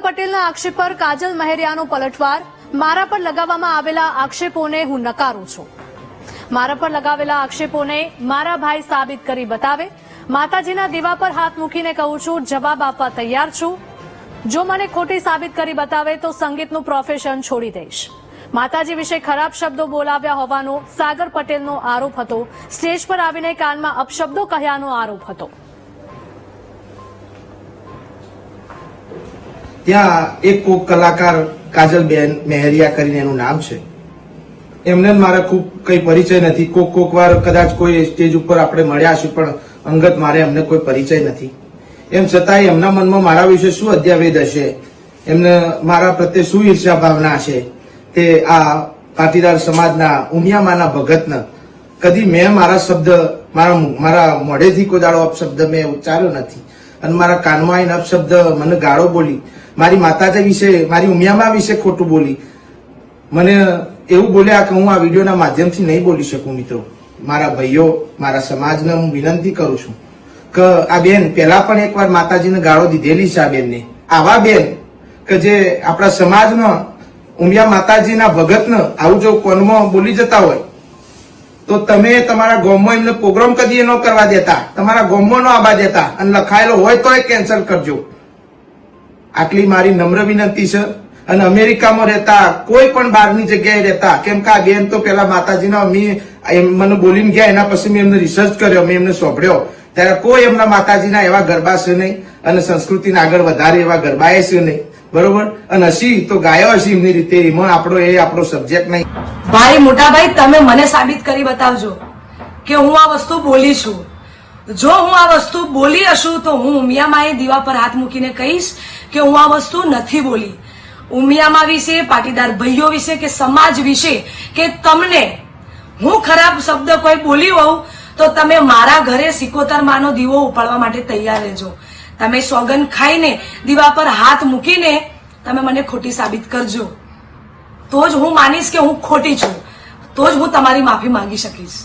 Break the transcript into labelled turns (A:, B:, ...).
A: પટેલના આક્ષેપ પર કાજલ મહેરિયાનો પલટવાર। મારા પર લગાવવામાં આવેલા આક્ષેપોને હું નકારું છું। મારા પર લગાવેલા આક્ષેપોને મારા ભાઈ સાબિત કરી બતાવે। માતાજીના દીવા પર હાથ મૂકીને કહું છું, જવાબ આપવા તૈયાર છું। જો મને ખોટી સાબિત કરી બતાવે તો સંગીતનું પ્રોફેશન છોડી દઈશ। માતાજી વિશે ખરાબ શબ્દો બોલાવ્યા હોવાનો સાગર પટેલનો આરોપ હતો। સ્ટેજ પર આવીને કાનમાં અપશબ્દો કહ્યાનો આરોપ હતો।
B: ત્યાં એક કોક કલાકાર કાજલબેન મહેરિયા કરીને એનું નામ છે। એમને મારે ખૂબ કઈ પરિચય નથી। કોક વાર કદાચ કોઈ સ્ટેજ ઉપર આપણે મળ્યા છે, પણ અંગત મારે એમને કોઈ પરિચય નથી। એમ છતાંય એમના મનમાં મારા વિશે શું અધ્યાવેદ હશે, એમને મારા પ્રત્યે શું ઈર્ષ્યા ભાવના હશે, તે આ પાટીદાર સમાજના ઉમિયામાના ભગતને કદી મેં મારા શબ્દ મારા મોઢેથી કોઈ દાડો અપશબ્દ મેં ઉચ્ચાર્યો નથી। અને મારા કાનમાં આવીને અપશબ્દ મને ગાળો બોલી, મારી માતાજી વિશે, મારી ઉમિયામા વિશે ખોટું બોલી, મને એવું બોલ્યા કે હું આ વિડીયોના માધ્યમથી નહીં બોલી શકું। મિત્રો, મારા ભાઈઓ, મારા સમાજને હું વિનંતી કરું છું કે આ બેન પહેલા પણ એકવાર માતાજીને ગાળો દીધેલી છે। આ બેનને, આવા બેન કે જે આપણા સમાજમાં ઉમિયા માતાજીના ભગતને આવું જો કોનમાં બોલી જતા હોય તો તમે તમારા ગામમાં એમને પ્રોગ્રામ કદી ન કરવા દેતા, તમારા ગામમાં ન આવવા દેતા, અને લખાયેલો હોય તો એ કેન્સલ કરજો। આટલી મારી નમ્ર વિનંતી છે। અને અમેરિકામાં રહેતા, કોઈ પણ બહારની જગ્યાએ રહેતા, કેમ કે આ બેન તો પેલા માતાજીના મને બોલીને ગયા, એના પછી મેં એમને રિસર્ચ કર્યો, મેં એમને સોંપડ્યો, ત્યારે કોઈ એમના માતાજીના એવા ગરબા છે નહીં, અને સંસ્કૃતિને આગળ વધારે એવા ગરબાએ છે નહીં, બરોબર। અને હસી તો ગાયો હસી એમની રીતે, એમાં આપણો સબ્જેક્ટ નહીં।
C: ભાઈ, મોટા ભાઈ, તમે મને સાબિત કરી બતાવજો કે હું આ વસ્તુ બોલી છું। જો હું આ વસ્તુ બોલી હશું તો હું ઉમિયામાએ દીવા પર હાથ મૂકીને કહીશ કે હું આ વસ્તુ નથી બોલી। ઉમિયામા વિશે, પાટીદાર ભાઈઓ વિશે કે સમાજ વિશે કે તમને હું ખરાબ શબ્દ કોઈ બોલી હોઉં તો તમે મારા ઘરે 77 માનો દીવો ઉપાડવા માટે તૈયાર રહેજો। તમે સોગન ખાઈને દીવા પર હાથ મૂકીને તમે મને ખોટી સાબિત કરજો, તો જ હું માનીશ કે હું ખોટી છું, તો જ હું તમારી માફી માંગી શકીશ।